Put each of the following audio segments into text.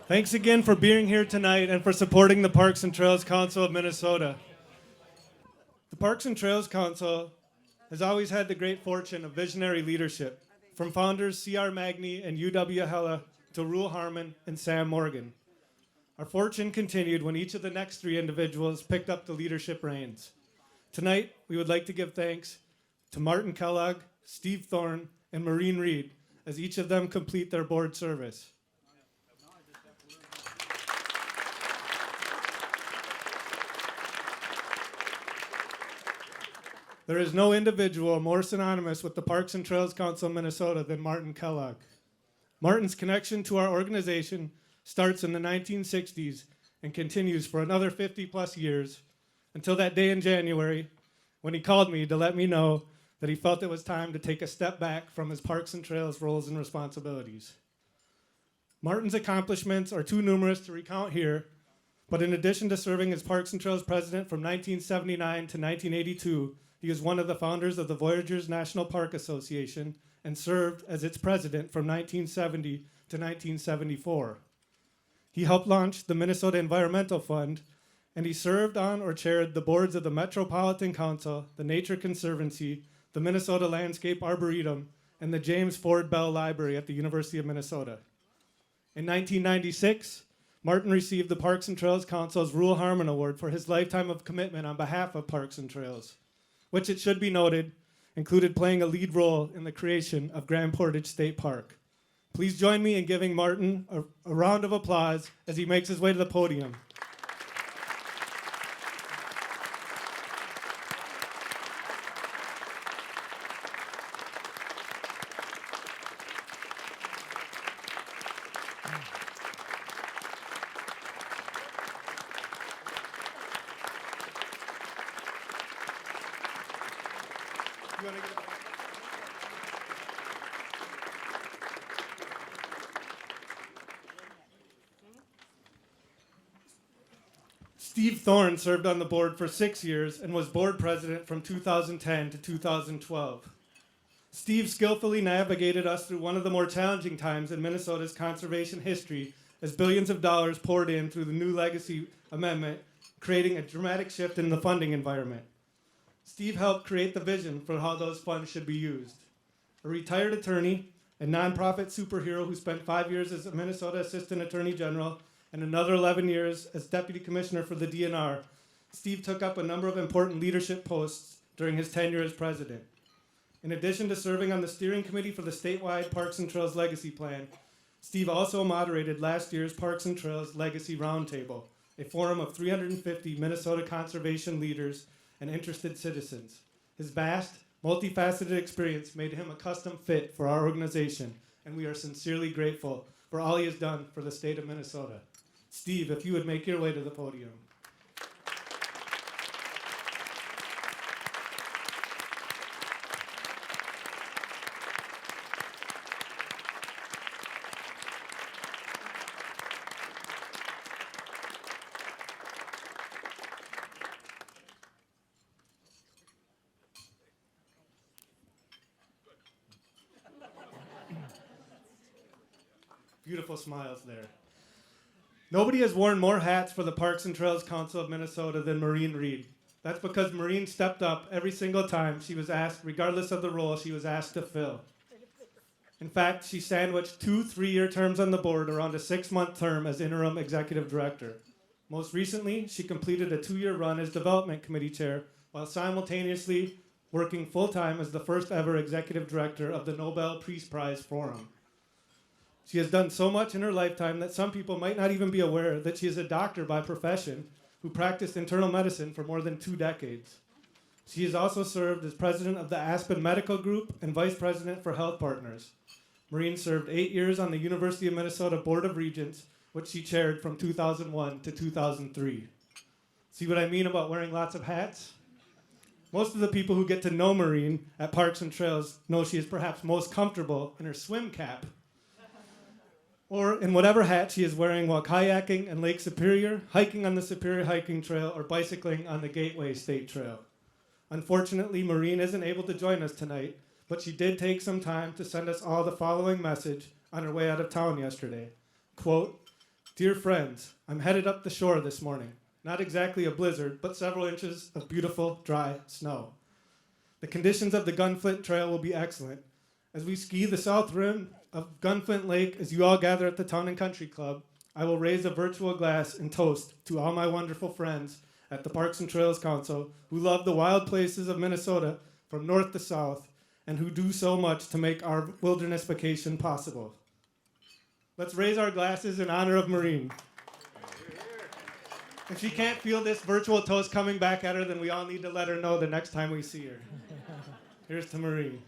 Thanks again for being here tonight and for supporting the Parks and Trails Council of Minnesota. The Parks and Trails Council has always had the great fortune of visionary leadership, from founders C.R. Magny and U.W. Hella to Reuel Harmon and Sam Morgan. Our fortune continued when each of the next three individuals picked up the leadership reins. Tonight, we would like to give thanks to Martin Kellogg, Steve Thorne, and Maureen Reed, as each of them complete their board service. There is no individual more synonymous with the Parks and Trails Council of Minnesota than Martin Kellogg. Martin's connection to our organization starts in the 1960s and continues for another 50 plus years until that day in January when he called me to let me know that he felt it was time to take a step back from his Parks and Trails roles and responsibilities. Martin's accomplishments are too numerous to recount here, but in addition to serving as Parks and Trails president from 1979 to 1982, he is one of the founders of the Voyageurs National Park Association and served as its president from 1970 to 1974. He helped launch the Minnesota Environmental Fund, and he served on or chaired the boards of the Metropolitan Council, the Nature Conservancy, the Minnesota Landscape Arboretum, and the James Ford Bell Library at the University of Minnesota. In 1996, Martin received the Parks and Trails Council's Reuel Harmon Award for his lifetime of commitment on behalf of Parks and Trails, which, it should be noted, included playing a lead role in the creation of Grand Portage State Park. Please join me in giving Martin a round of applause as he makes his way to the podium. Steve Thorne served on the board for 6 years and was board president from 2010 to 2012. Steve skillfully navigated us through one of the more challenging times in Minnesota's conservation history as billions of dollars poured in through the new legacy amendment, creating a dramatic shift in the funding environment. Steve helped create the vision for how those funds should be used. A retired attorney and nonprofit superhero who spent 5 years as a Minnesota Assistant Attorney General and another 11 years as Deputy Commissioner for the DNR, Steve took up a number of important leadership posts during his tenure as president. In addition to serving on the steering committee for the statewide Parks and Trails Legacy Plan, Steve also moderated last year's Parks and Trails Legacy Roundtable, a forum of 350 Minnesota conservation leaders and interested citizens. His vast, multifaceted experience made him a custom fit for our organization, and we are sincerely grateful for all he has done for the state of Minnesota. Steve, if you would make your way to the podium. Beautiful smiles there. Nobody has worn more hats for the Parks and Trails Council of Minnesota than Maureen Reed. That's because Maureen stepped up every single time she was asked, regardless of the role she was asked to fill. In fact, she sandwiched 2 3-year terms on the board around a 6-month term as interim executive director. Most recently, she completed a 2-year run as development committee chair while simultaneously working full-time as the first ever executive director of the Nobel Peace Prize Forum. She has done so much in her lifetime that some people might not even be aware that she is a doctor by profession who practiced internal medicine for more than 2 decades. She has also served as president of the Aspen Medical Group and vice president for Health Partners. Maureen served 8 years on the University of Minnesota Board of Regents, which she chaired from 2001 to 2003. See what I mean about wearing lots of hats? Most of the people who get to know Maureen at Parks and Trails know she is perhaps most comfortable in her swim cap, or in whatever hat she is wearing while kayaking in Lake Superior, hiking on the Superior Hiking Trail, or bicycling on the Gateway State Trail. Unfortunately, Maureen isn't able to join us tonight, but she did take some time to send us all the following message on her way out of town yesterday. Quote, Dear friends, I'm headed up the shore this morning. Not exactly a blizzard, but several inches of beautiful, dry snow. The conditions of the Gunflint Trail will be excellent. As we ski the south rim of Gunflint Lake, as you all gather at the Town and Country Club, I will raise a virtual glass and toast to all my wonderful friends at the Parks and Trails Council who love the wild places of Minnesota from north to south and who do so much to make our wilderness vacation possible. Let's raise our glasses in honor of Maureen. If she can't feel this virtual toast coming back at her, then we all need to let her know the next time we see her. Here's to Maureen.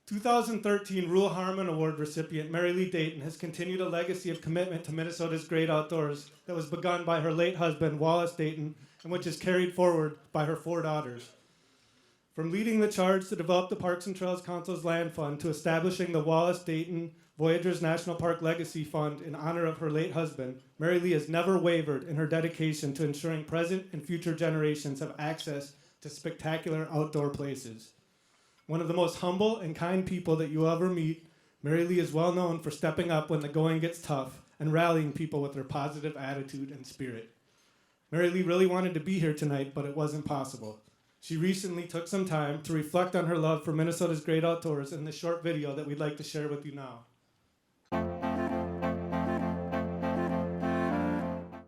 2013 Reuel Harmon Award recipient Mary Lee Dayton has continued a legacy of commitment to Minnesota's great outdoors that was begun by her late husband, Wallace Dayton, and which is carried forward by her 4 daughters. From leading the charge to develop the Parks and Trails Council's land fund to establishing the Wallace Dayton Voyageurs National Park Legacy Fund in honor of her late husband, Mary Lee has never wavered in her dedication to ensuring present and future generations have access to spectacular outdoor places. One of the most humble and kind people that you'll ever meet, Mary Lee is well known for stepping up when the going gets tough and rallying people with her positive attitude and spirit. Mary Lee really wanted to be here tonight, but it wasn't possible. She recently took some time to reflect on her love for Minnesota's great outdoors in this short video that we'd like to share with you now.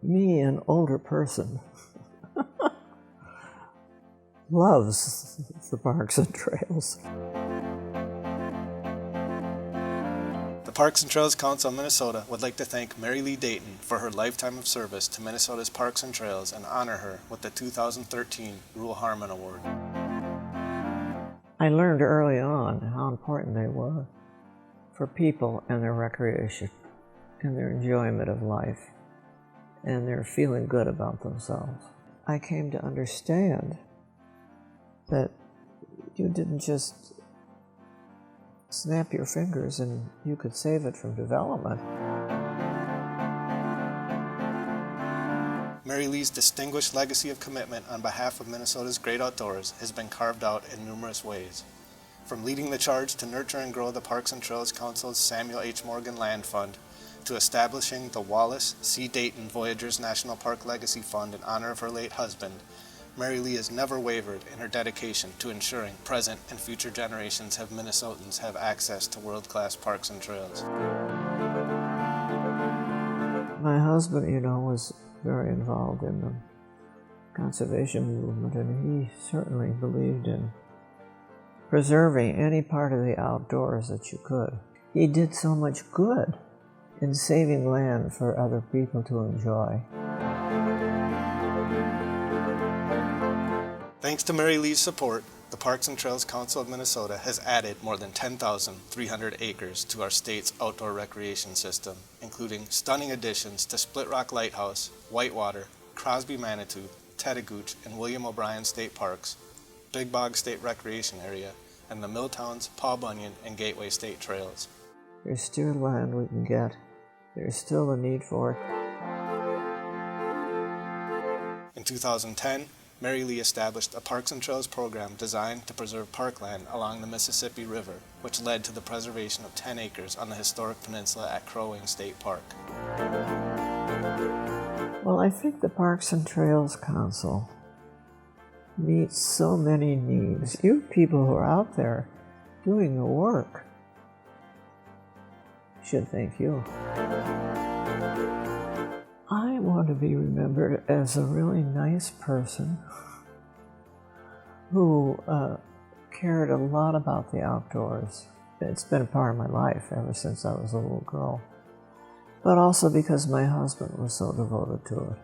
Me, an older person, loves the Parks and Trails. The Parks and Trails Council of Minnesota would like to thank Mary Lee Dayton for her lifetime of service to Minnesota's parks and trails and honor her with the 2013 Reuel Harmon Award. I learned early on how important they were for people and their recreation and their enjoyment of life and their feeling good about themselves. I came to understand that you didn't just snap your fingers and you could save it from development. Mary Lee's distinguished legacy of commitment on behalf of Minnesota's great outdoors has been carved out in numerous ways. From leading the charge to nurture and grow the Parks and Trails Council's Samuel H. Morgan Land Fund, to establishing the Wallace C. Dayton Voyageurs National Park Legacy Fund in honor of her late husband, Mary Lee has never wavered in her dedication to ensuring present and future generations of Minnesotans have access to world-class parks and trails. My husband, was very involved in the conservation movement, and he certainly believed in preserving any part of the outdoors that you could. He did so much good in saving land for other people to enjoy. Thanks to Mary Lee's support, the Parks and Trails Council of Minnesota has added more than 10,300 acres to our state's outdoor recreation system, including stunning additions to Split Rock Lighthouse, Whitewater, Crosby Manitou, Tetigooch, and William O'Brien State Parks, Big Bog State Recreation Area, and the Milltowns, Paul Bunyan, and Gateway State Trails. There's still land we can get. There's still a need for it. In 2010, Mary Lee established a Parks and Trails program designed to preserve parkland along the Mississippi River, which led to the preservation of 10 acres on the historic peninsula at Crow Wing State Park. Well, I think the Parks and Trails Council meets so many needs. You people who are out there doing the work should thank you. I want to be remembered as a really nice person who cared a lot about the outdoors. It's been a part of my life ever since I was a little girl. But also because my husband was so devoted to it.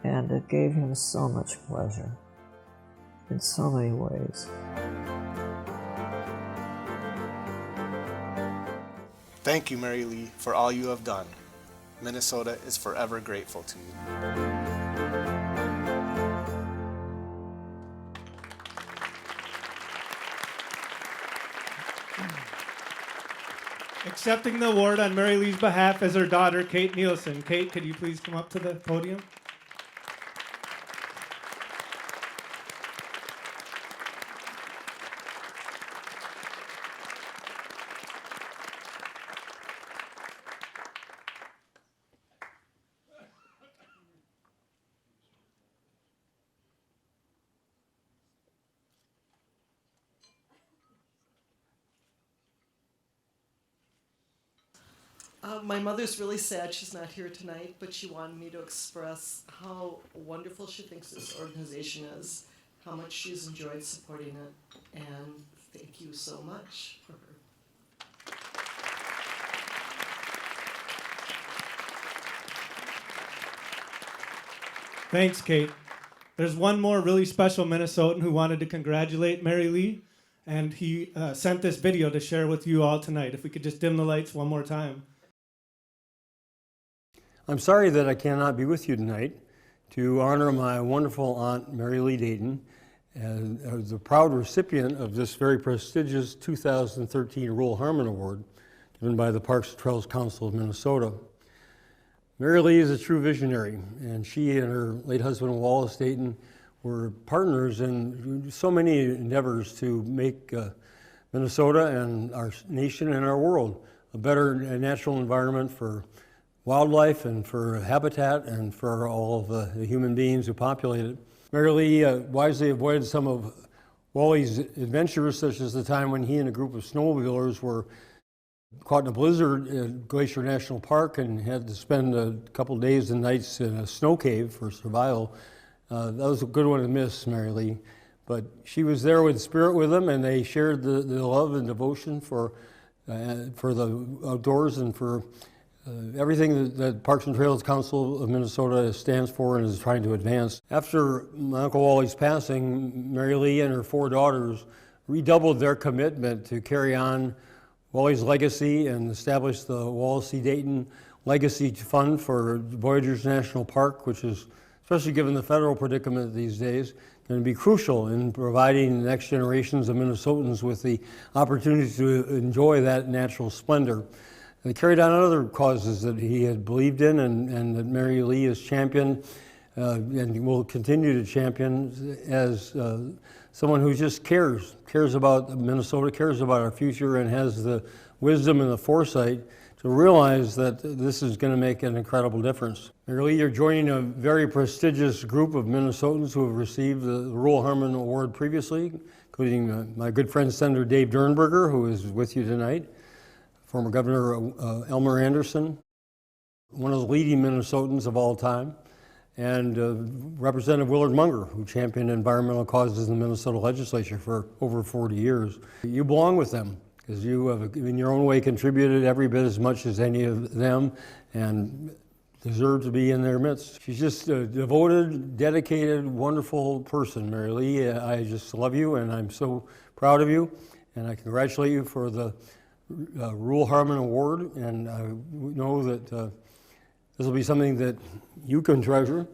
And it gave him so much pleasure in so many ways. Thank you, Mary Lee, for all you have done. Minnesota is forever grateful to you. Accepting the award on Mary Lee's behalf is her daughter, Kate Nielsen. Kate, could you please come up to the podium? My mother's really sad she's not here tonight, but she wanted me to express how wonderful she thinks this organization is, how much she's enjoyed supporting it, and thank you so much for her. Thanks, Kate. There's one more really special Minnesotan who wanted to congratulate Mary Lee, and he sent this video to share with you all tonight. If we could just dim the lights one more time. I'm sorry that I cannot be with you tonight to honor my wonderful aunt, Mary Lee Dayton, as the proud recipient of this very prestigious 2013 Reuel Harmon Award given by the Parks and Trails Council of Minnesota. Mary Lee is a true visionary, and she and her late husband, Wallace Dayton, were partners in so many endeavors to make Minnesota and our nation and our world a better natural environment for wildlife and for habitat and for all of the human beings who populate it. Mary Lee wisely avoided some of Wally's adventures, such as the time when he and a group of snowmobilers were caught in a blizzard at Glacier National Park and had to spend a couple days and nights in a snow cave for survival. That was a good one to miss, Mary Lee. But she was there with spirit with them, and they shared the love and devotion for the outdoors and for everything that Parks and Trails Council of Minnesota stands for and is trying to advance. After my Uncle Wally's passing, Mary Lee and her 4 daughters redoubled their commitment to carry on Wally's legacy and establish the Wallace C. Dayton Legacy Fund for Voyageurs National Park, which is, especially given the federal predicament these days, going to be crucial in providing the next generations of Minnesotans with the opportunity to enjoy that natural splendor. They carried on other causes that he had believed in and that Mary Lee has championed and will continue to champion as someone who just cares about Minnesota, cares about our future, and has the wisdom and the foresight to realize that this is going to make an incredible difference. Mary Lee, you're joining a very prestigious group of Minnesotans who have received the Reuel Harmon Award previously, including my good friend Senator Dave Dernberger, who is with you tonight, former Governor Elmer Anderson, one of the leading Minnesotans of all time, and Representative Willard Munger, who championed environmental causes in the Minnesota legislature for over 40 years. You belong with them because you have, in your own way, contributed every bit as much as any of them and deserve to be in their midst. She's just a devoted, dedicated, wonderful person, Mary Lee. I just love you, and I'm so proud of you, and I congratulate you for the Reuel Harmon Award, and I know that this will be something that you can treasure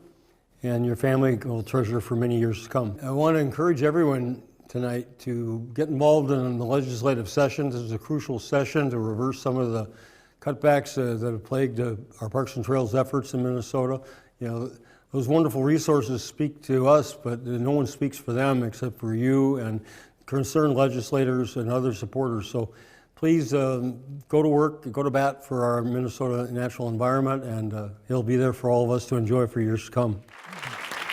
and your family will treasure for many years to come. I want to encourage everyone tonight to get involved in the legislative session. This is a crucial session to reverse some of the cutbacks that have plagued our Parks and Trails efforts in Minnesota. You know, those wonderful resources speak to us, but no one speaks for them except for you and concerned legislators and other supporters. So please go to work, go to bat for our Minnesota natural environment, and he'll be there for all of us to enjoy for years to come.